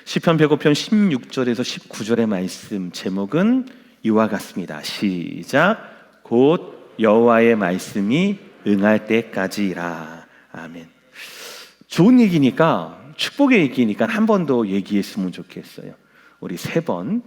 시편 105편 16절에서 19절의 말씀 제목은 이와 같습니다. 시작. 곧 여호와의 말씀이 응할 때까지라. 아멘. 좋은 얘기니까, 축복의 얘기니까 한 번 더 얘기했으면 좋겠어요. 우리 3번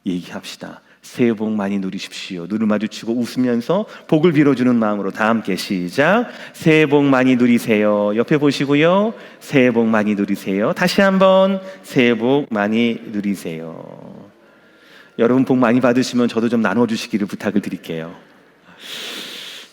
얘기합시다. 새해 복 많이 누리십시오. 눈을 마주치고 웃으면서 복을 빌어주는 마음으로 다 함께 시작. 새해 복 많이 누리세요. 옆에 보시고요. 새해 복 많이 누리세요. 다시 한번 새해 복 많이 누리세요. 여러분 복 많이 받으시면 저도 좀 나눠주시기를 부탁을 드릴게요.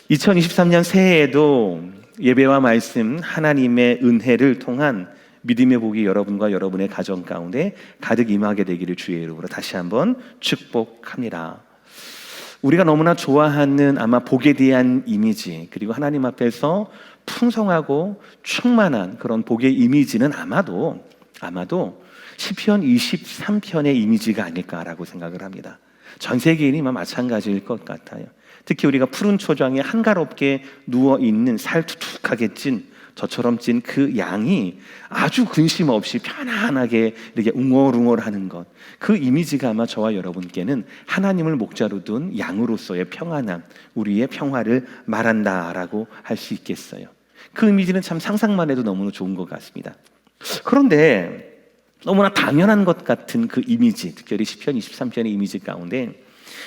2023년 새해에도 예배와 말씀, 하나님의 은혜를 통한 믿음의 복이 여러분과 여러분의 가정 가운데 가득 임하게 되기를 주의 이름으로 다시 한번 축복합니다. 우리가 너무나 좋아하는 아마 복에 대한 이미지, 그리고 하나님 앞에서 풍성하고 충만한 그런 복의 이미지는 아마도 시편 23편의 이미지가 아닐까라고 생각을 합니다. 전 세계인이 마찬가지일 것 같아요. 특히 우리가 푸른 초장에 한가롭게 누워있는 살투툭하게 찐 저처럼 찐 그 양이 아주 근심 없이 편안하게 이렇게 웅얼웅얼하는 것, 그 이미지가 아마 저와 여러분께는 하나님을 목자로 둔 양으로서의 평안함, 우리의 평화를 말한다라고 할 수 있겠어요. 그 이미지는 참 상상만 해도 너무나 좋은 것 같습니다. 그런데 너무나 당연한 것 같은 그 이미지, 특별히 시편 23편의 이미지 가운데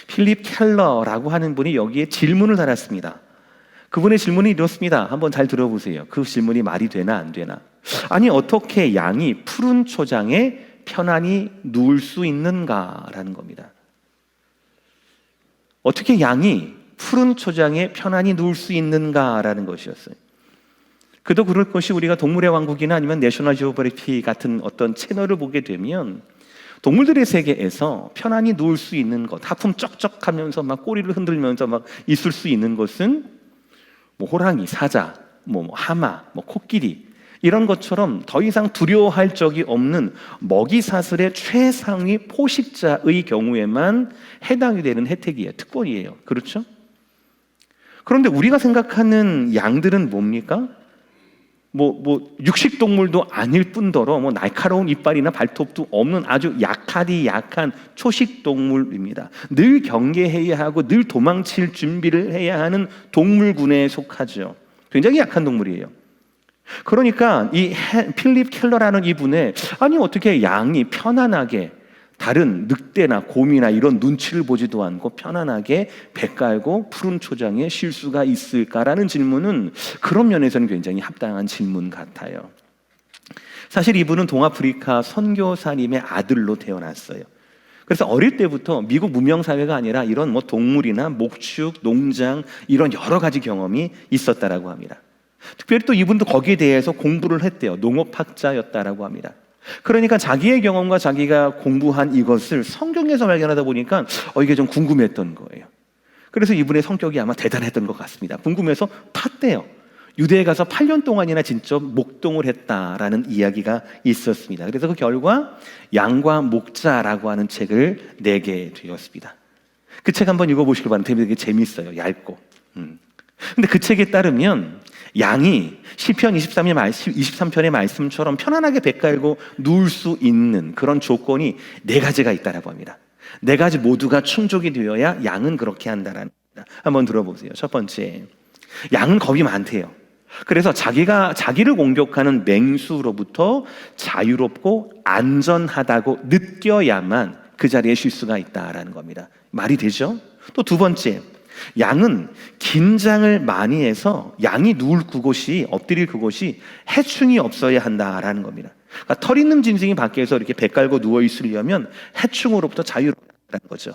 필립 켈러라고 하는 분이 여기에 질문을 달았습니다. 그분의 질문이 이렇습니다. 한번 잘 들어보세요. 그 질문이 말이 되나 안 되나. 아니 어떻게 양이 푸른 초장에 편안히 누울 수 있는가라는 겁니다. 어떻게 양이 푸른 초장에 편안히 누울 수 있는가라는 것이었어요. 그도 그럴 것이 우리가 동물의 왕국이나 아니면 내셔널 지오그래피 같은 어떤 채널을 보게 되면 동물들의 세계에서 편안히 누울 수 있는 것, 하품 쩍쩍하면서 막 꼬리를 흔들면서 막 있을 수 있는 것은 호랑이, 사자, 하마, 코끼리 이런 것처럼 더 이상 두려워할 적이 없는 먹이사슬의 최상위 포식자의 경우에만 해당이 되는 혜택이에요. 특권이에요. 그렇죠? 그런데 우리가 생각하는 양들은 뭡니까? 육식동물도 아닐 뿐더러 날카로운 이빨이나 발톱도 없는 아주 약한 초식동물입니다. 늘 경계해야 하고 늘 도망칠 준비를 해야 하는 동물군에 속하죠. 굉장히 약한 동물이에요. 그러니까 이 필립 켈러라는 이분의 아니 어떻게 양이 편안하게 다른 늑대나 곰이나 이런 눈치를 보지도 않고 편안하게 배 깔고 푸른 초장에 쉴 수가 있을까라는 질문은 그런 면에서는 굉장히 합당한 질문 같아요. 사실 이분은 동아프리카 선교사님의 아들로 태어났어요. 그래서 어릴 때부터 미국 문명사회가 아니라 이런 동물이나 목축, 농장 이런 여러 가지 경험이 있었다라고 합니다. 특별히 또 이분도 거기에 대해서 공부를 했대요. 농업학자였다라고 합니다. 그러니까 자기의 경험과 자기가 공부한 이것을 성경에서 발견하다 보니까 이게 좀 궁금했던 거예요. 그래서 이분의 성격이 아마 대단했던 것 같습니다. 궁금해서 팠대요. 유대에 가서 8년 동안이나 진짜 목동을 했다라는 이야기가 있었습니다. 그래서 그 결과 양과 목자라고 하는 책을 내게 되었습니다. 그 책 한번 읽어보시길 바랍니다. 되게 재밌어요. 얇고. 근데 그 책에 따르면 양이 시편 23편의 말씀처럼 편안하게 배 깔고 누울 수 있는 그런 조건이 4가지가 있다라고 합니다. 4가지 모두가 충족이 되어야 양은 그렇게 한다라는 겁니다. 한번 들어보세요. 첫 번째, 양은 겁이 많대요. 그래서 자기를 공격하는 맹수로부터 자유롭고 안전하다고 느껴야만 그 자리에 쉴 수가 있다라는 겁니다. 말이 되죠? 또 2번째, 양은 긴장을 많이 해서 양이 누울 그곳이, 엎드릴 그곳이 해충이 없어야 한다라는 겁니다. 그러니까 털 있는 짐승이 밖에서 이렇게 배 깔고 누워 있으려면 해충으로부터 자유롭다는 거죠.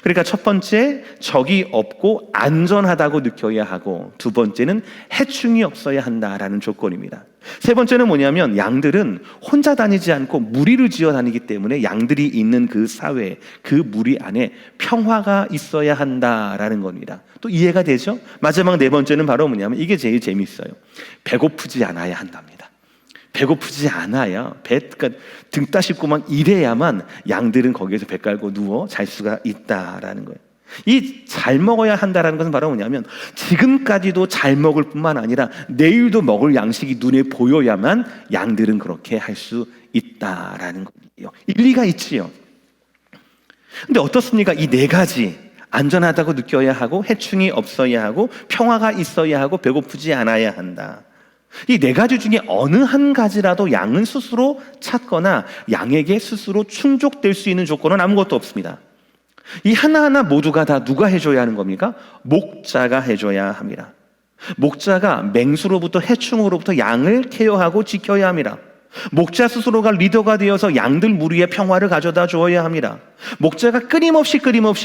그러니까 첫 번째, 적이 없고 안전하다고 느껴야 하고, 2번째는 해충이 없어야 한다라는 조건입니다. 3번째는 뭐냐면 양들은 혼자 다니지 않고 무리를 지어 다니기 때문에 양들이 있는 그 사회, 그 무리 안에 평화가 있어야 한다라는 겁니다. 또 이해가 되죠? 마지막 4번째는 바로 뭐냐면 이게 제일 재밌어요. 배고프지 않아야 한답니다. 배고프지 않아야 그러니까 등 따십고 막 이래야만 양들은 거기에서 배 깔고 누워 잘 수가 있다라는 거예요. 이 잘 먹어야 한다라는 것은 바로 뭐냐면 지금까지도 잘 먹을 뿐만 아니라 내일도 먹을 양식이 눈에 보여야만 양들은 그렇게 할 수 있다라는 일리가 있지요. 근데 어떻습니까? 이 네 가지, 안전하다고 느껴야 하고, 해충이 없어야 하고, 평화가 있어야 하고, 배고프지 않아야 한다. 이 네 가지 중에 어느 한 가지라도 양은 스스로 찾거나 양에게 스스로 충족될 수 있는 조건은 아무것도 없습니다. 이 하나하나 모두가 다 누가 해줘야 하는 겁니까? 목자가 해줘야 합니다. 목자가 맹수로부터, 해충으로부터 양을 케어하고 지켜야 합니다. 목자 스스로가 리더가 되어서 양들 무리의 평화를 가져다 주어야 합니다. 목자가 끊임없이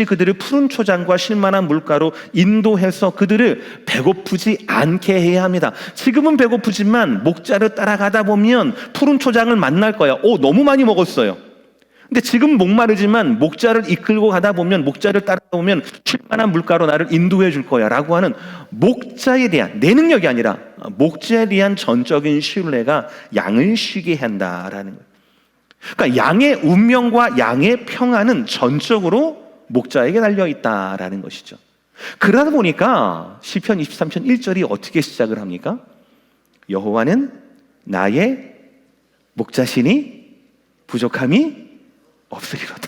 그들을 푸른 초장과 쉴만한 물가로 인도해서 그들을 배고프지 않게 해야 합니다. 지금은 배고프지만 목자를 따라가다 보면 푸른 초장을 만날 거야. 너무 많이 먹었어요. 근데 지금 목마르지만 목자를 이끌고 가다 보면, 목자를 따라오면 쉴만한 물가로 나를 인도해 줄 거야 라고 하는 목자에 대한, 내 능력이 아니라 목자에 대한 전적인 신뢰가 양을 쉬게 한다라는 거예요. 그러니까 양의 운명과 양의 평안은 전적으로 목자에게 달려있다라는 것이죠. 그러다 보니까 시편 23편 1절이 어떻게 시작을 합니까? 여호와는 나의 목자시니 부족함이 없으리로다.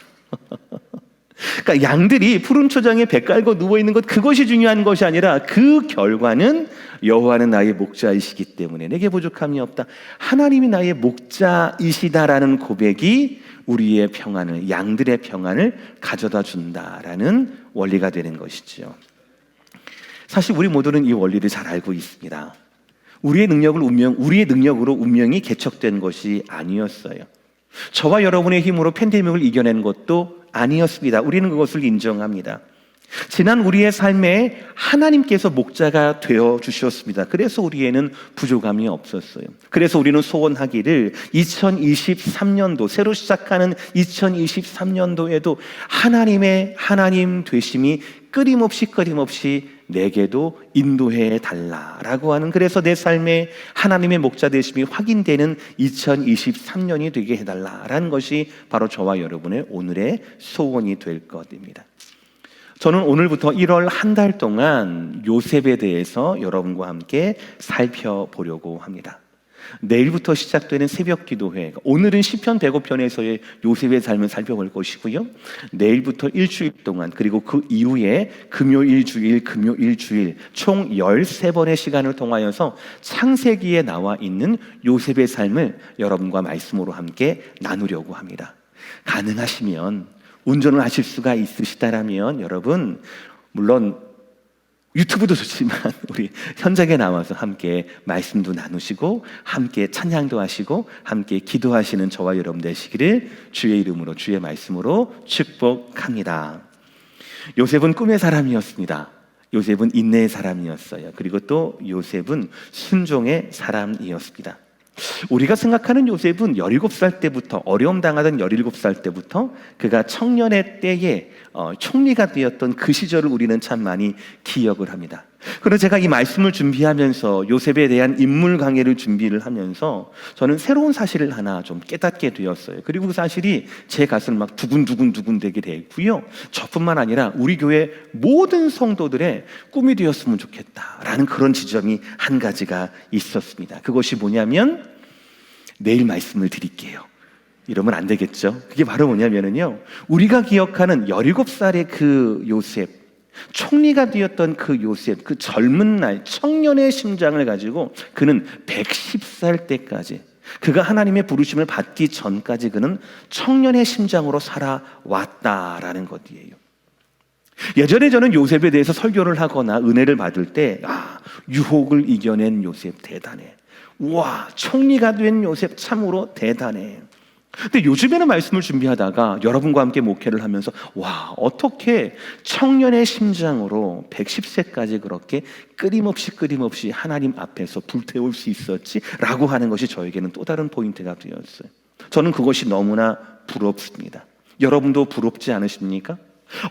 그러니까 양들이 푸른 초장에 배 깔고 누워있는 것, 그것이 중요한 것이 아니라 그 결과는 여호와는 나의 목자이시기 때문에 내게 부족함이 없다. 하나님이 나의 목자이시다라는 고백이 우리의 평안을, 양들의 평안을 가져다 준다라는 원리가 되는 것이죠. 사실 우리 모두는 이 원리를 잘 알고 있습니다. 우리의 능력으로 운명이 개척된 것이 아니었어요. 저와 여러분의 힘으로 팬데믹을 이겨낸 것도 아니었습니다. 우리는 그것을 인정합니다. 지난 우리의 삶에 하나님께서 목자가 되어 주셨습니다. 그래서 우리에는 부족함이 없었어요. 그래서 우리는 소원하기를 2023년도, 새로 시작하는 2023년도에도 하나님의 하나님 되심이 끊임없이 내게도 인도해 달라라고 하는, 그래서 내 삶에 하나님의 목자 되심이 확인되는 2023년이 되게 해달라라는 것이 바로 저와 여러분의 오늘의 소원이 될 것입니다. 저는 오늘부터 1월 한 달 동안 요셉에 대해서 여러분과 함께 살펴보려고 합니다. 내일부터 시작되는 새벽 기도회, 오늘은 시편 105편에서의 요셉의 삶을 살펴볼 것이고요. 내일부터 일주일 동안, 그리고 그 이후에 금요일 주일 총 13번의 시간을 통하여서 창세기에 나와 있는 요셉의 삶을 여러분과 말씀으로 함께 나누려고 합니다. 가능하시면, 운전을 하실 수가 있으시다라면 여러분, 물론 유튜브도 좋지만 우리 현장에 나와서 함께 말씀도 나누시고 함께 찬양도 하시고 함께 기도하시는 저와 여러분 되시기를 주의 이름으로, 주의 말씀으로 축복합니다. 요셉은 꿈의 사람이었습니다. 요셉은 인내의 사람이었어요. 그리고 또 요셉은 순종의 사람이었습니다. 우리가 생각하는 요셉은 17살 때부터, 어려움 당하던 17살 때부터 그가 청년의 때에 총리가 되었던 그 시절을 우리는 참 많이 기억을 합니다. 그래서 제가 이 말씀을 준비하면서, 요셉에 대한 인물 강해를 준비를 하면서 저는 새로운 사실을 하나 좀 깨닫게 되었어요. 그리고 그 사실이 제 가슴을 막 두근두근 되게 됐고요. 저뿐만 아니라 우리 교회 모든 성도들의 꿈이 되었으면 좋겠다라는 그런 지점이 한 가지가 있었습니다. 그것이 뭐냐면, 내일 말씀을 드릴게요. 이러면 안 되겠죠. 그게 바로 뭐냐면요, 우리가 기억하는 17살의 그 요셉, 총리가 되었던 그 요셉, 그 젊은 날 청년의 심장을 가지고 그는 110살 때까지, 그가 하나님의 부르심을 받기 전까지 그는 청년의 심장으로 살아왔다라는 것이에요. 예전에 저는 요셉에 대해서 설교를 하거나 은혜를 받을 때, 유혹을 이겨낸 요셉 대단해, 우와, 총리가 된 요셉 참으로 대단해. 근데 요즘에는 말씀을 준비하다가 여러분과 함께 목회를 하면서, 와, 어떻게 청년의 심장으로 110세까지 그렇게 끊임없이 하나님 앞에서 불태울 수 있었지? 라고 하는 것이 저에게는 또 다른 포인트가 되었어요. 저는 그것이 너무나 부럽습니다. 여러분도 부럽지 않으십니까?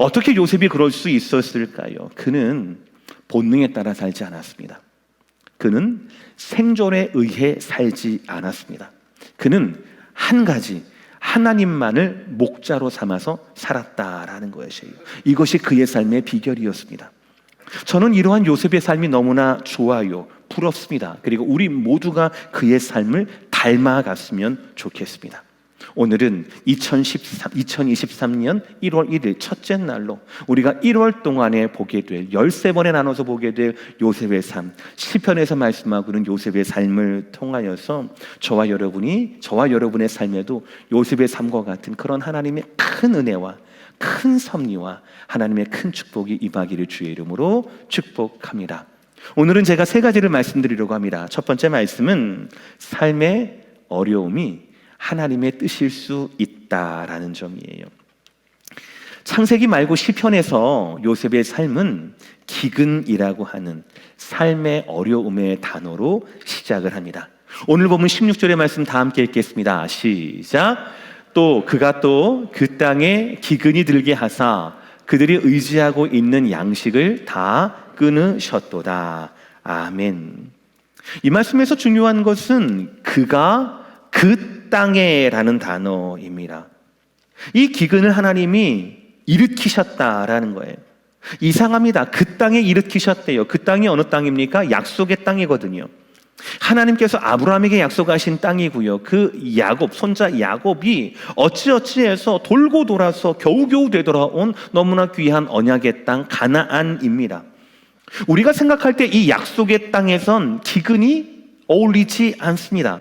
어떻게 요셉이 그럴 수 있었을까요? 그는 본능에 따라 살지 않았습니다. 그는 생존에 의해 살지 않았습니다. 그는 한 가지, 하나님만을 목자로 삼아서 살았다라는 것이에요. 이것이 그의 삶의 비결이었습니다. 저는 이러한 요셉의 삶이 너무나 좋아요, 부럽습니다. 그리고 우리 모두가 그의 삶을 닮아갔으면 좋겠습니다. 오늘은 2023년 1월 1일 첫째 날로 우리가 1월 동안에 보게 될 13번에 나눠서 보게 될 요셉의 삶, 시편에서 말씀하고는 요셉의 삶을 통하여서 저와 여러분의 삶에도 요셉의 삶과 같은 그런 하나님의 큰 은혜와 큰 섭리와 하나님의 큰 축복이 임하기를 주의 이름으로 축복합니다. 오늘은 제가 세 가지를 말씀드리려고 합니다. 첫 번째 말씀은 삶의 어려움이 하나님의 뜻일 수 있다라는 점이에요. 창세기 말고 시편에서 요셉의 삶은 기근이라고 하는 삶의 어려움의 단어로 시작을 합니다. 오늘 보면 16절의 말씀 다 함께 읽겠습니다. 시작. 또 그가 또 그 땅에 기근이 들게 하사 그들이 의지하고 있는 양식을 다 끊으셨도다. 아멘. 이 말씀에서 중요한 것은 그가 그 땅에라는 단어입니다. 이 기근을 하나님이 일으키셨다라는 거예요. 이상합니다. 그 땅에 일으키셨대요. 그 땅이 어느 땅입니까? 약속의 땅이거든요. 하나님께서 아브라함에게 약속하신 땅이고요. 그 야곱, 손자 야곱이 어찌어찌해서 돌고 돌아서 겨우겨우 되돌아온 너무나 귀한 언약의 땅 가나안입니다. 우리가 생각할 때 이 약속의 땅에선 기근이 어울리지 않습니다.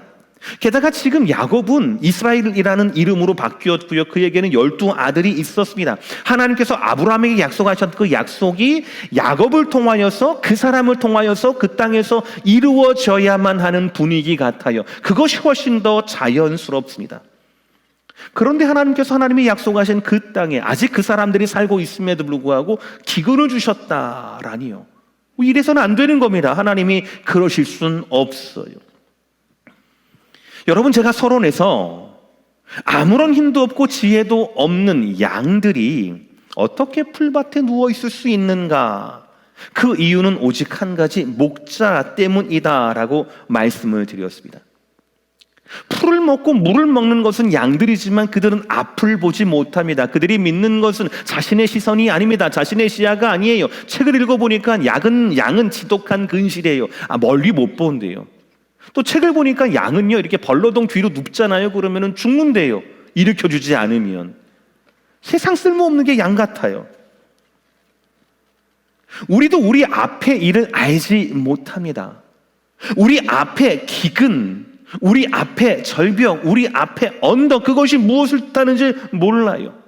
게다가 지금 야곱은 이스라엘이라는 이름으로 바뀌었고요. 그에게는 12아들이 있었습니다. 하나님께서 아브라함에게 약속하셨던 그 약속이 야곱을 통하여서 그 사람을 통하여서 그 땅에서 이루어져야만 하는 분위기 같아요. 그것이 훨씬 더 자연스럽습니다. 그런데 하나님이 약속하신 그 땅에 아직 그 사람들이 살고 있음에도 불구하고 기근을 주셨다라니요. 이래서는 안 되는 겁니다. 하나님이 그러실 수는 없어요. 여러분, 제가 서론에서 아무런 힘도 없고 지혜도 없는 양들이 어떻게 풀밭에 누워 있을 수 있는가? 그 이유는 오직 한 가지, 목자 때문이다라고 말씀을 드렸습니다. 풀을 먹고 물을 먹는 것은 양들이지만 그들은 앞을 보지 못합니다. 그들이 믿는 것은 자신의 시선이 아닙니다. 자신의 시야가 아니에요. 책을 읽어보니까 양은 지독한 근실이에요. 멀리 못 본대요. 또 책을 보니까 양은요, 이렇게 벌러덩 뒤로 눕잖아요. 그러면은 죽는데요. 일으켜주지 않으면. 세상 쓸모없는 게 양 같아요. 우리도 우리 앞의 일을 알지 못합니다. 우리 앞에 기근, 우리 앞에 절벽, 우리 앞에 언덕, 그것이 무엇을 뜻하는지 몰라요.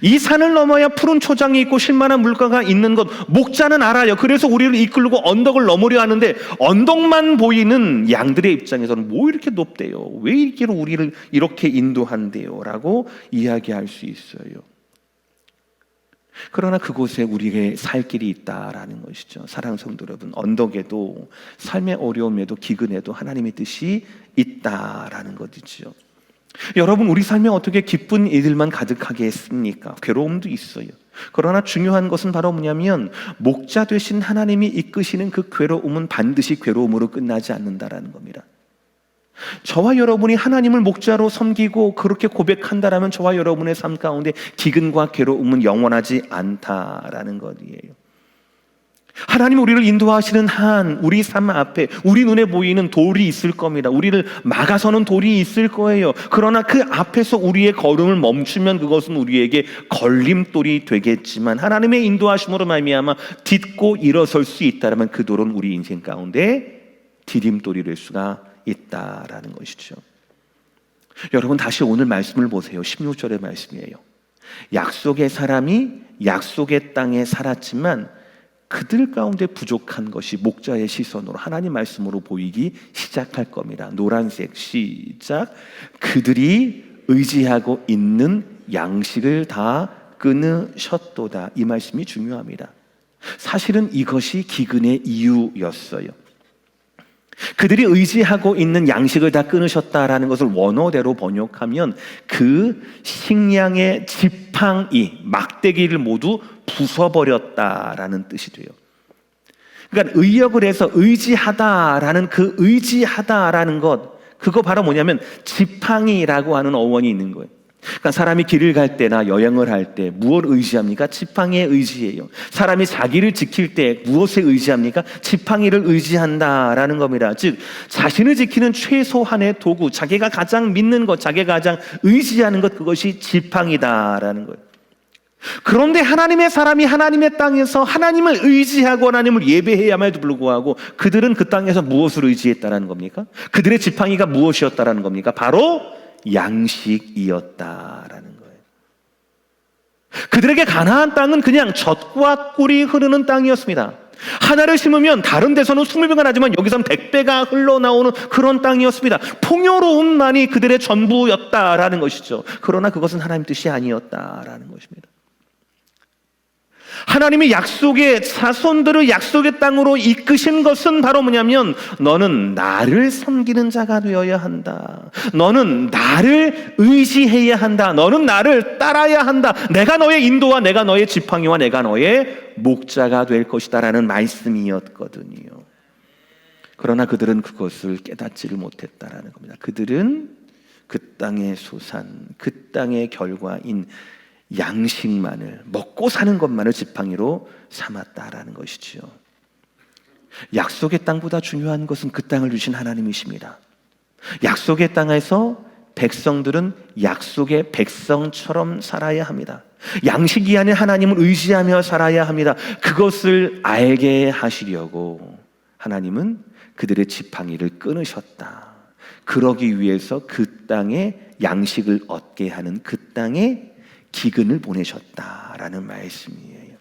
이 산을 넘어야 푸른 초장이 있고 쉴만한 물가가 있는 것, 목자는 알아요. 그래서 우리를 이끌고 언덕을 넘으려 하는데 언덕만 보이는 양들의 입장에서는 뭐 이렇게 높대요? 왜 이렇게 우리를 이렇게 인도한대요? 라고 이야기할 수 있어요. 그러나 그곳에 우리의 살 길이 있다라는 것이죠. 사랑하는 성도 여러분, 언덕에도 삶의 어려움에도 기근에도 하나님의 뜻이 있다라는 것이죠. 여러분, 우리 삶에 어떻게 기쁜 일들만 가득하게 했습니까? 괴로움도 있어요. 그러나 중요한 것은 바로 뭐냐면 목자 되신 하나님이 이끄시는 그 괴로움은 반드시 괴로움으로 끝나지 않는다라는 겁니다. 저와 여러분이 하나님을 목자로 섬기고 그렇게 고백한다라면 저와 여러분의 삶 가운데 기근과 괴로움은 영원하지 않다라는 것이에요. 하나님 우리를 인도하시는 한 우리 삶 앞에 우리 눈에 보이는 돌이 있을 겁니다. 우리를 막아서는 돌이 있을 거예요. 그러나 그 앞에서 우리의 걸음을 멈추면 그것은 우리에게 걸림돌이 되겠지만 하나님의 인도하심으로 말미암아 딛고 일어설 수 있다면 그 돌은 우리 인생 가운데 디딤돌이 될 수가 있다라는 것이죠. 여러분, 다시 오늘 말씀을 보세요. 16절의 말씀이에요. 약속의 사람이 약속의 땅에 살았지만 그들 가운데 부족한 것이 목자의 시선으로 하나님 말씀으로 보이기 시작할 겁니다. 노란색 시작. 그들이 의지하고 있는 양식을 다 끊으셨도다. 이 말씀이 중요합니다. 사실은 이것이 기근의 이유였어요. 그들이 의지하고 있는 양식을 다 끊으셨다라는 것을 원어대로 번역하면 그 식량의 지팡이, 막대기를 모두 부숴버렸다라는 뜻이 돼요. 그러니까 의역을 해서 의지하다라는 그 의지하다라는 것, 그거 바로 뭐냐면 지팡이라고 하는 어원이 있는 거예요. 그러니까 사람이 길을 갈 때나 여행을 할 때 무엇을 의지합니까? 지팡이에 의지해요. 사람이 자기를 지킬 때 무엇에 의지합니까? 지팡이를 의지한다라는 겁니다. 즉 자신을 지키는 최소한의 도구, 자기가 가장 믿는 것, 자기가 가장 의지하는 것, 그것이 지팡이다라는 거예요. 그런데 하나님의 사람이 하나님의 땅에서 하나님을 의지하고 하나님을 예배해야만에도 불구하고 그들은 그 땅에서 무엇을 의지했다라는 겁니까? 그들의 지팡이가 무엇이었다라는 겁니까? 바로 양식이었다라는 거예요. 그들에게 가나안 땅은 그냥 젖과 꿀이 흐르는 땅이었습니다. 하나를 심으면 다른 데서는 20배가 나지만 여기서는 100배가 흘러나오는 그런 땅이었습니다. 풍요로움만이 그들의 전부였다라는 것이죠. 그러나 그것은 하나님 뜻이 아니었다라는 것입니다. 하나님이 약속의 자손들을 약속의 땅으로 이끄신 것은 바로 뭐냐면 너는 나를 섬기는 자가 되어야 한다. 너는 나를 의지해야 한다. 너는 나를 따라야 한다. 내가 너의 인도와 내가 너의 지팡이와 내가 너의 목자가 될 것이다 라는 말씀이었거든요. 그러나 그들은 그것을 깨닫지를 못했다라는 겁니다. 그들은 그 땅의 소산, 그 땅의 결과인 양식만을, 먹고 사는 것만을 지팡이로 삼았다라는 것이지요. 약속의 땅보다 중요한 것은 그 땅을 주신 하나님이십니다. 약속의 땅에서 백성들은 약속의 백성처럼 살아야 합니다. 양식이 아닌 하나님을 의지하며 살아야 합니다. 그것을 알게 하시려고 하나님은 그들의 지팡이를 끊으셨다. 그러기 위해서 그 땅에 양식을 얻게 하는 그 땅에 기근을 보내셨다라는 말씀이에요.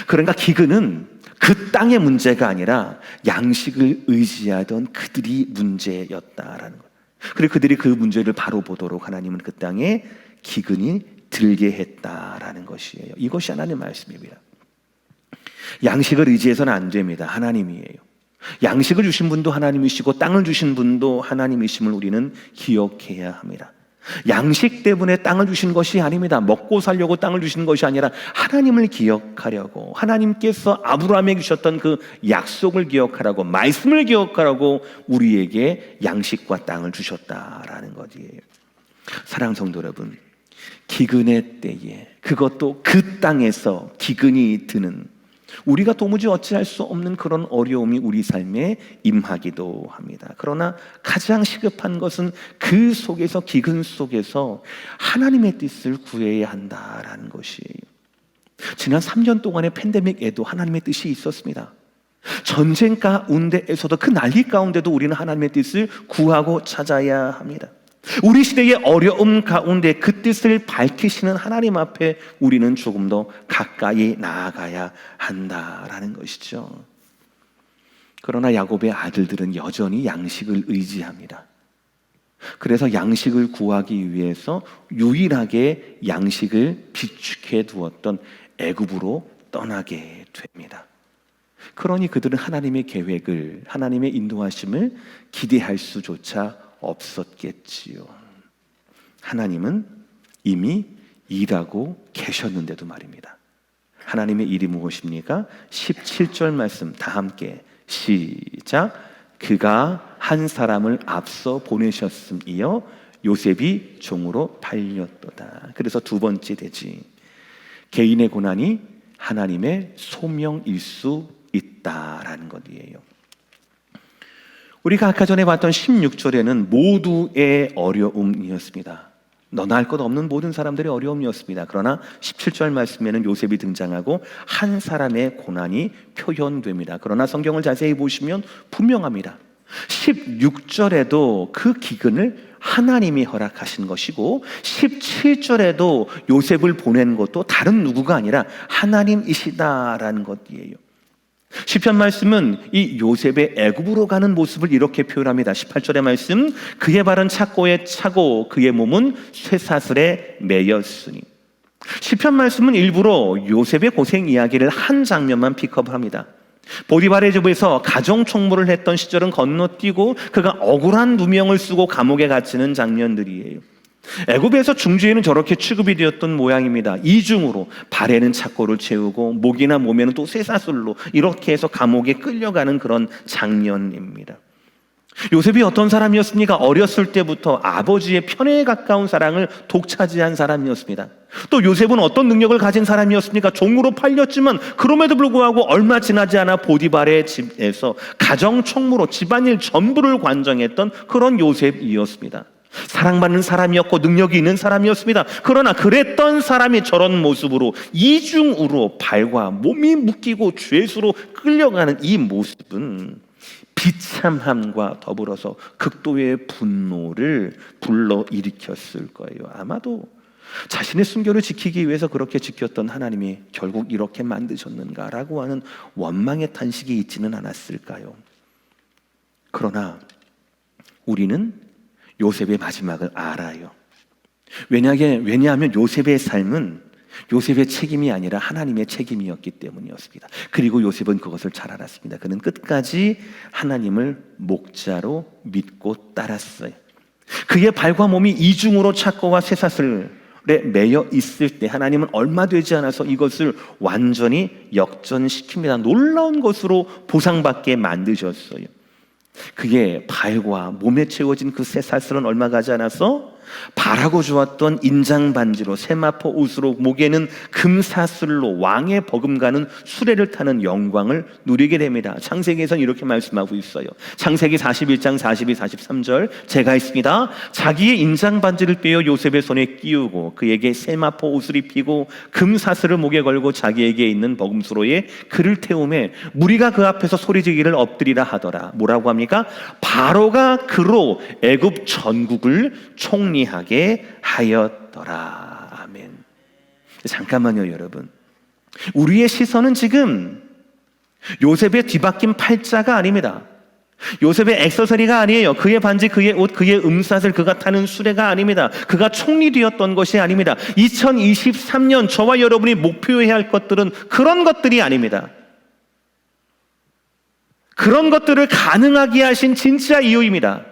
그러니까 기근은 그 땅의 문제가 아니라 양식을 의지하던 그들이 문제였다라는 거예요. 그리고 그들이 그 문제를 바로 보도록 하나님은 그 땅에 기근이 들게 했다라는 것이에요. 이것이 하나님의 말씀입니다. 양식을 의지해서는 안 됩니다. 하나님이에요. 양식을 주신 분도 하나님이시고 땅을 주신 분도 하나님이심을 우리는 기억해야 합니다. 양식 때문에 땅을 주신 것이 아닙니다. 먹고 살려고 땅을 주신 것이 아니라 하나님을 기억하려고, 하나님께서 아브라함에게 주셨던 그 약속을 기억하라고, 말씀을 기억하라고 우리에게 양식과 땅을 주셨다라는 것이에요. 사랑하는 성도 여러분, 기근의 때에, 그것도 그 땅에서 기근이 드는, 우리가 도무지 어찌할 수 없는 그런 어려움이 우리 삶에 임하기도 합니다. 그러나 가장 시급한 것은 그 속에서, 기근 속에서 하나님의 뜻을 구해야 한다라는 것이에요. 지난 3년 동안의 팬데믹에도 하나님의 뜻이 있었습니다. 전쟁 가운데에서도, 그 난리 가운데도 우리는 하나님의 뜻을 구하고 찾아야 합니다. 우리 시대의 어려움 가운데 그 뜻을 밝히시는 하나님 앞에 우리는 조금 더 가까이 나아가야 한다라는 것이죠. 그러나 야곱의 아들들은 여전히 양식을 의지합니다. 그래서 양식을 구하기 위해서 유일하게 양식을 비축해 두었던 애굽으로 떠나게 됩니다. 그러니 그들은 하나님의 계획을, 하나님의 인도하심을 기대할 수조차 없었겠지요. 하나님은 이미 일하고 계셨는데도 말입니다. 하나님의 일이 무엇입니까? 17절 말씀 다 함께 시작. 그가 한 사람을 앞서 보내셨음이여 요셉이 종으로 팔렸도다. 그래서 두 번째 대지, 개인의 고난이 하나님의 소명일 수 있다라는 것이에요. 우리가 아까 전에 봤던 16절에는 모두의 어려움이었습니다. 너나 할 것 없는 모든 사람들의 어려움이었습니다. 그러나 17절 말씀에는 요셉이 등장하고 한 사람의 고난이 표현됩니다. 그러나 성경을 자세히 보시면 분명합니다. 16절에도 그 기근을 하나님이 허락하신 것이고 17절에도 요셉을 보낸 것도 다른 누구가 아니라 하나님이시다라는 것이에요. 시편 말씀은 이 요셉의 애굽으로 가는 모습을 이렇게 표현합니다. 18절의 말씀, 그의 발은 착고에 차고 그의 몸은 쇠사슬에 매였으니. 시편 말씀은 일부러 요셉의 고생 이야기를 한 장면만 픽업합니다. 보디발의 집에서 가정 총무를 했던 시절은 건너뛰고 그가 억울한 누명을 쓰고 감옥에 갇히는 장면들이에요. 애굽에서 중주에는 저렇게 취급이 되었던 모양입니다. 이중으로 발에는 착고를 채우고 목이나 몸에는 또 쇠사슬로 이렇게 해서 감옥에 끌려가는 그런 장면입니다. 요셉이 어떤 사람이었습니까? 어렸을 때부터 아버지의 편에 가까운 사랑을 독차지한 사람이었습니다. 또 요셉은 어떤 능력을 가진 사람이었습니까? 종으로 팔렸지만 그럼에도 불구하고 얼마 지나지 않아 보디발의 집에서 가정 총무로 집안일 전부를 관정했던 그런 요셉이었습니다. 사랑받는 사람이었고 능력이 있는 사람이었습니다. 그러나 그랬던 사람이 저런 모습으로 이중으로 발과 몸이 묶이고 죄수로 끌려가는 이 모습은 비참함과 더불어서 극도의 분노를 불러일으켰을 거예요. 아마도 자신의 순결을 지키기 위해서 그렇게 지켰던 하나님이 결국 이렇게 만드셨는가라고 하는 원망의 탄식이 있지는 않았을까요? 그러나 우리는 요셉의 마지막을 알아요. 왜냐하면 요셉의 삶은 요셉의 책임이 아니라 하나님의 책임이었기 때문이었습니다. 그리고 요셉은 그것을 잘 알았습니다. 그는 끝까지 하나님을 목자로 믿고 따랐어요. 그의 발과 몸이 이중으로 착고와 쇠사슬에 매여 있을 때 하나님은 얼마 되지 않아서 이것을 완전히 역전시킵니다. 놀라운 것으로 보상받게 만드셨어요. 그의 발과 몸에 채워진 그 쇠사슬은 얼마 가지 않아서 바라고 주었던 인장 반지로 세마포 옷으로 목에는 금사슬로 왕의 버금가는 수레를 타는 영광을 누리게 됩니다. 창세기에서는 이렇게 말씀하고 있어요. 창세기 41장 42, 43절 제가 있습니다. 자기의 인장 반지를 빼어 요셉의 손에 끼우고 그에게 세마포 옷을 입히고 금사슬을 목에 걸고 자기에게 있는 버금수로에 그를 태우매 무리가 그 앞에서 소리지기를 엎드리라 하더라. 뭐라고 합니까? 바로가 그로 애굽 전국을 총리하게 하였더라. 아멘. 잠깐만요, 여러분. 우리의 시선은 지금 요셉의 뒤바뀐 팔자가 아닙니다. 요셉의 액세서리가 아니에요. 그의 반지, 그의 옷, 그의 음사슬, 그가 타는 수레가 아닙니다. 그가 총리 되었던 것이 아닙니다. 2023년 저와 여러분이 목표해야 할 것들은 그런 것들이 아닙니다. 그런 것들을 가능하게 하신 진짜 이유입니다.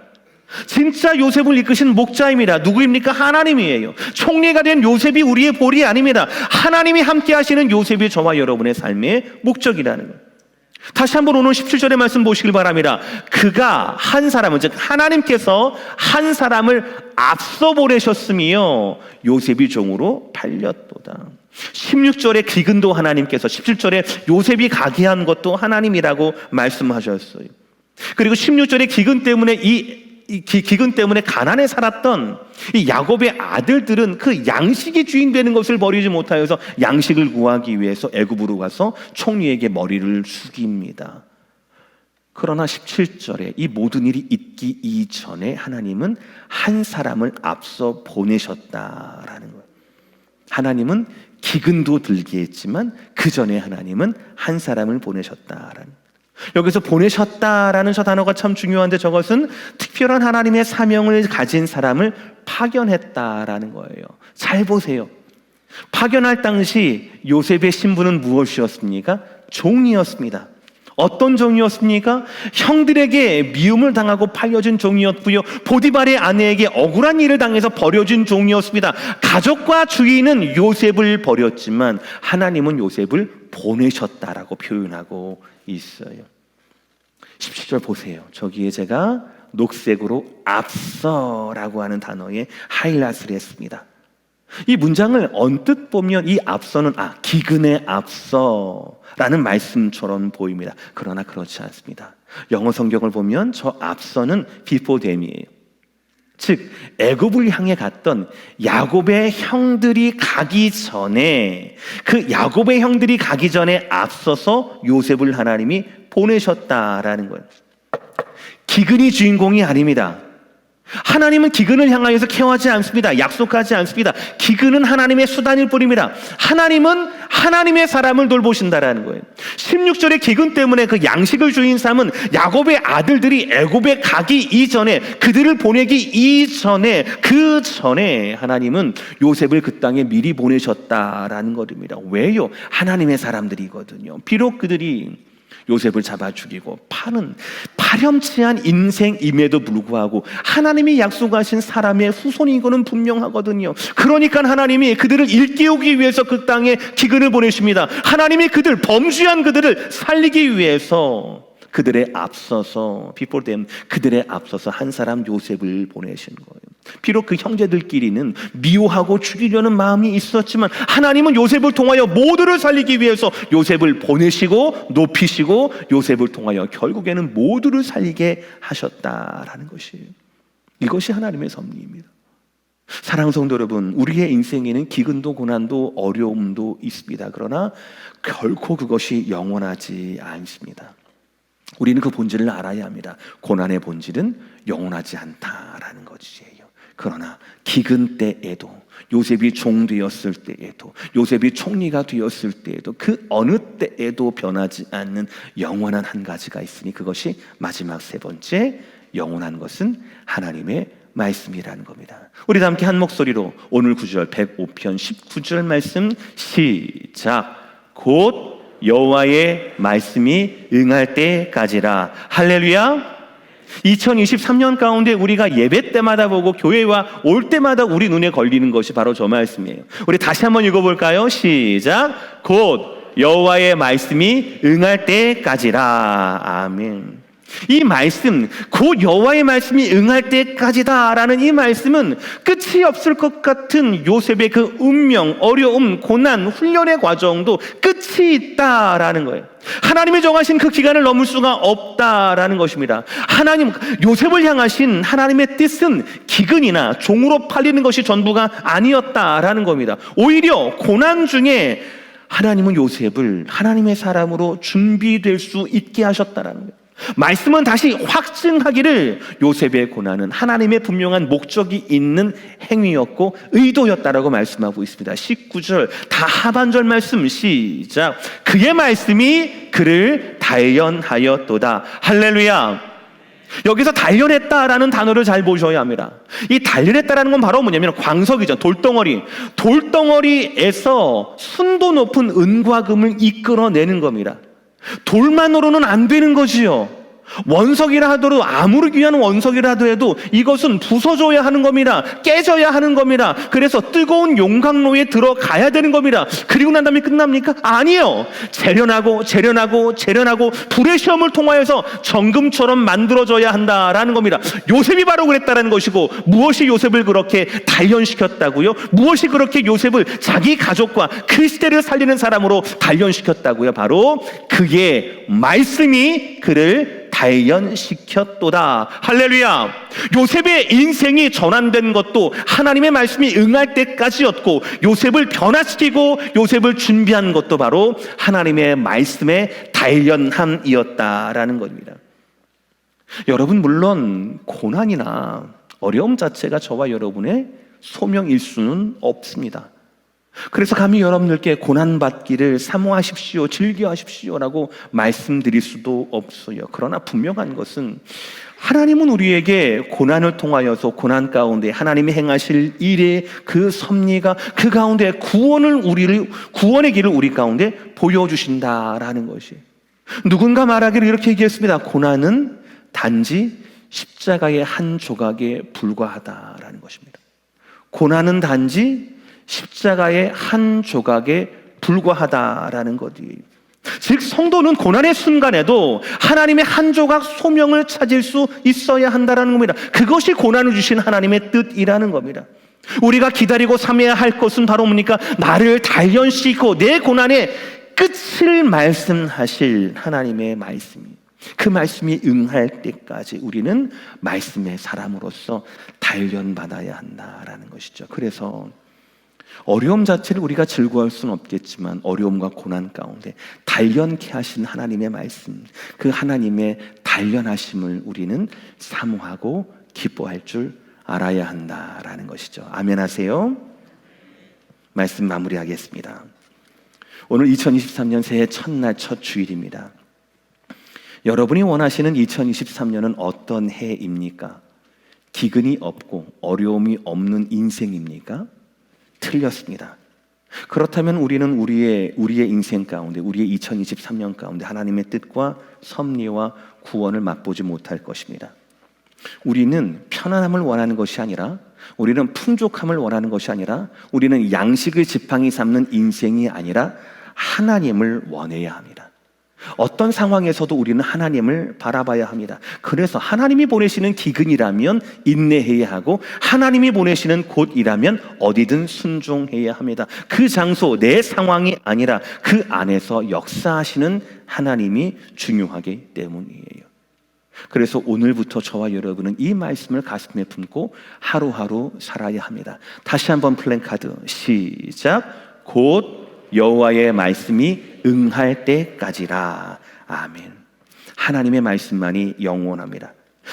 진짜 요셉을 이끄신 목자입니다. 누구입니까? 하나님이에요. 총리가 된 요셉이 우리의 볼이 아닙니다. 하나님이 함께 하시는 요셉이 저와 여러분의 삶의 목적이라는 거예요. 다시 한번 오늘 17절의 말씀 보시길 바랍니다. 그가 한 사람은, 즉 하나님께서 한 사람을 앞서 보내셨으며 요셉이 종으로 팔렸도다. 16절에 기근도 하나님께서, 17절에 요셉이 가게 한 것도 하나님이라고 말씀하셨어요. 그리고 16절에 기근 때문에 가난에 살았던 이 야곱의 아들들은 그 양식이 주인 되는 것을 버리지 못하여서 양식을 구하기 위해서 애굽으로 가서 총리에게 머리를 숙입니다. 그러나 17절에 이 모든 일이 있기 이전에 하나님은 한 사람을 앞서 보내셨다라는 거예요. 하나님은 기근도 들게 했지만 그 전에 하나님은 한 사람을 보내셨다라는 거예요. 여기서 보내셨다라는 저 단어가 참 중요한데 저것은 특별한 하나님의 사명을 가진 사람을 파견했다라는 거예요. 잘 보세요. 파견할 당시 요셉의 신분은 무엇이었습니까? 종이었습니다. 어떤 종이었습니까? 형들에게 미움을 당하고 팔려진 종이었고요. 보디발의 아내에게 억울한 일을 당해서 버려진 종이었습니다. 가족과 주인은 요셉을 버렸지만 하나님은 요셉을 보내셨다라고 표현하고 있어요. 17절 보세요. 저기에 제가 녹색으로 앞서라고 하는 단어에 하이라이트를 했습니다. 이 문장을 언뜻 보면 이 앞서는 기근에 앞서라는 말씀처럼 보입니다. 그러나 그렇지 않습니다. 영어 성경을 보면 저 앞서는 before them이에요. 즉 애굽을 향해 갔던 야곱의 형들이 가기 전에, 그 야곱의 형들이 가기 전에 앞서서 요셉을 하나님이 보내셨다라는 거예요. 기근이 주인공이 아닙니다. 하나님은 기근을 향하여서 케어하지 않습니다. 약속하지 않습니다. 기근은 하나님의 수단일 뿐입니다. 하나님은 하나님의 사람을 돌보신다라는 거예요. 16절의 기근 때문에 그 양식을 주인 삼은 야곱의 아들들이 애굽에 가기 이전에, 그들을 보내기 이전에, 그 전에 하나님은 요셉을 그 땅에 미리 보내셨다라는 것입니다. 왜요? 하나님의 사람들이거든요. 비록 그들이 요셉을 잡아 죽이고 파는 파렴치한 인생임에도 불구하고 하나님이 약속하신 사람의 후손인 것은 분명하거든요. 그러니까 하나님이 그들을 일깨우기 위해서 그 땅에 기근을 보내십니다. 하나님이 범죄한 그들을 살리기 위해서 그들의 앞서서 before them, 그들의 앞서서 한 사람 요셉을 보내신 거예요. 비록 그 형제들끼리는 미워하고 죽이려는 마음이 있었지만 하나님은 요셉을 통하여 모두를 살리기 위해서 요셉을 보내시고 높이시고 요셉을 통하여 결국에는 모두를 살리게 하셨다라는 것이에요. 이것이 하나님의 섭리입니다. 사랑하는 성도 여러분, 우리의 인생에는 기근도 고난도 어려움도 있습니다. 그러나 결코 그것이 영원하지 않습니다. 우리는 그 본질을 알아야 합니다. 고난의 본질은 영원하지 않다라는 것이에요. 그러나 기근 때에도, 요셉이 종 되었을 때에도, 요셉이 총리가 되었을 때에도, 그 어느 때에도 변하지 않는 영원한 한 가지가 있으니 그것이 마지막 세 번째, 영원한 것은 하나님의 말씀이라는 겁니다. 우리 다 함께 한 목소리로 오늘 구절 105편 19절 말씀 시작. 곧 여호와의 말씀이 응할 때까지라. 할렐루야. 2023년 가운데 우리가 예배 때마다 보고 교회와 올 때마다 우리 눈에 걸리는 것이 바로 저 말씀이에요. 우리 다시 한번 읽어볼까요? 시작. 곧 여호와의 말씀이 응할 때까지라. 아멘. 이 말씀, 곧 여호와의 말씀이 응할 때까지다라는 이 말씀은 끝이 없을 것 같은 요셉의 그 운명, 어려움, 고난, 훈련의 과정도 끝이 있다라는 거예요. 하나님이 정하신 그 기간을 넘을 수가 없다라는 것입니다. 하나님, 요셉을 향하신 하나님의 뜻은 기근이나 종으로 팔리는 것이 전부가 아니었다라는 겁니다. 오히려 고난 중에 하나님은 요셉을 하나님의 사람으로 준비될 수 있게 하셨다라는 거예요. 말씀은 다시 확증하기를 요셉의 고난은 하나님의 분명한 목적이 있는 행위였고 의도였다라고 말씀하고 있습니다. 19절 다 하반절 말씀 시작. 그의 말씀이 그를 단련하였도다. 할렐루야. 여기서 단련했다라는 단어를 잘 보셔야 합니다. 이 단련했다라는 건 바로 뭐냐면 광석이죠. 돌덩어리에서 순도 높은 은과 금을 이끌어내는 겁니다. 돌만으로는 안 되는 거지요. 원석이라 하더라도, 아무리 귀한 원석이라도 해도 이것은 부서져야 하는 겁니다. 깨져야 하는 겁니다. 그래서 뜨거운 용광로에 들어가야 되는 겁니다. 그리고 난 다음에 끝납니까? 아니에요. 재련하고 불의 시험을 통하여서 정금처럼 만들어져야 한다라는 겁니다. 요셉이 바로 그랬다라는 것이고, 무엇이 요셉을 그렇게 단련시켰다고요? 무엇이 그렇게 요셉을 자기 가족과 그 시대를 살리는 사람으로 단련시켰다고요? 바로 그의 말씀이 그를 단련시켰도다. 할렐루야. 요셉의 인생이 전환된 것도 하나님의 말씀이 응할 때까지였고, 요셉을 변화시키고 요셉을 준비한 것도 바로 하나님의 말씀의 단련함이었다라는 겁니다. 여러분, 물론 고난이나 어려움 자체가 저와 여러분의 소명일 수는 없습니다. 그래서 감히 여러분들께 고난받기를 사모하십시오, 즐겨하십시오라고 말씀드릴 수도 없어요. 그러나 분명한 것은 하나님은 우리에게 고난을 통하여서 고난 가운데 하나님이 행하실 일의 그 섭리가, 그 가운데 구원의 길을 우리 가운데 보여주신다라는 것이. 누군가 말하기를 이렇게 얘기했습니다. 고난은 단지 십자가의 한 조각에 불과하다라는 것입니다. 고난은 단지 십자가의 한 조각에 불과하다라는 것이에요. 즉 성도는 고난의 순간에도 하나님의 한 조각 소명을 찾을 수 있어야 한다는 겁니다. 그것이 고난을 주신 하나님의 뜻이라는 겁니다. 우리가 기다리고 삼해야 할 것은 바로 뭡니까? 나를 단련시키고 내 고난의 끝을 말씀하실 하나님의 말씀입니다. 그 말씀이 응할 때까지 우리는 말씀의 사람으로서 단련받아야 한다라는 것이죠. 그래서 어려움 자체를 우리가 즐거워할 수는 없겠지만 어려움과 고난 가운데 단련케 하신 하나님의 말씀, 그 하나님의 단련하심을 우리는 사모하고 기뻐할 줄 알아야 한다라는 것이죠. 아멘 하세요. 말씀 마무리하겠습니다. 오늘 2023년 새해 첫날 첫 주일입니다. 여러분이 원하시는 2023년은 어떤 해입니까? 기근이 없고 어려움이 없는 인생입니까? 틀렸습니다. 그렇다면 우리는 우리의 인생 가운데, 우리의 2023년 가운데 하나님의 뜻과 섭리와 구원을 맛보지 못할 것입니다. 우리는 편안함을 원하는 것이 아니라, 우리는 풍족함을 원하는 것이 아니라, 우리는 양식을 지팡이 삼는 인생이 아니라 하나님을 원해야 합니다. 어떤 상황에서도 우리는 하나님을 바라봐야 합니다. 그래서 하나님이 보내시는 기근이라면 인내해야 하고, 하나님이 보내시는 곳이라면 어디든 순종해야 합니다. 그 장소, 내 상황이 아니라 그 안에서 역사하시는 하나님이 중요하기 때문이에요. 그래서 오늘부터 저와 여러분은 이 말씀을 가슴에 품고 하루하루 살아야 합니다. 다시 한번 플랜카드 시작. 곧 여호와의 말씀이 응할 때까지라. 아멘. 하나님의 말씀만이 영원합니다.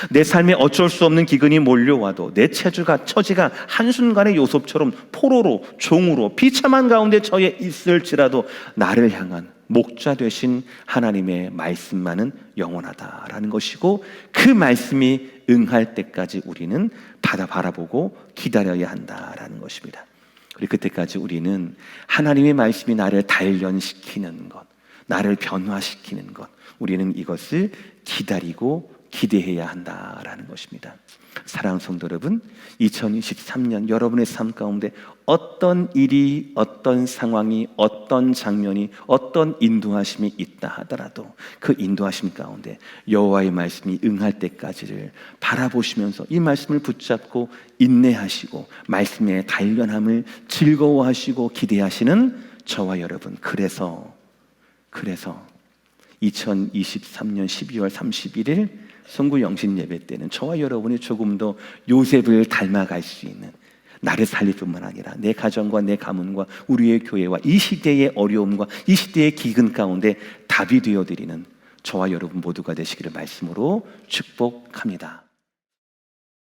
내 삶에 어쩔 수 없는 기근이 몰려와도 내 처지가 한순간의 요셉처럼 포로로, 종으로, 비참한 가운데 처해 있을지라도 나를 향한 목자 되신 하나님의 말씀만은 영원하다라는 것이고, 그 말씀이 응할 때까지 우리는 바라보고 기다려야 한다라는 것입니다. 그리고 그때까지 우리는 하나님의 말씀이 나를 단련시키는 것, 나를 변화시키는 것, 우리는 이것을 기다리고 기대해야 한다라는 것입니다. 사랑하는 성도 여러분, 2023년 여러분의 삶 가운데 어떤 일이, 어떤 상황이, 어떤 장면이, 어떤 인도하심이 있다 하더라도 그 인도하심 가운데 여호와의 말씀이 응할 때까지를 바라보시면서 이 말씀을 붙잡고 인내하시고 말씀의 단련함을 즐거워하시고 기대하시는 저와 여러분, 그래서 2023년 12월 31일 성구 영신 예배 때는 저와 여러분이 조금 더 요셉을 닮아갈 수 있는, 나를 살릴 뿐만 아니라 내 가정과 내 가문과 우리의 교회와 이 시대의 어려움과 이 시대의 기근 가운데 답이 되어드리는 저와 여러분 모두가 되시기를 말씀으로 축복합니다.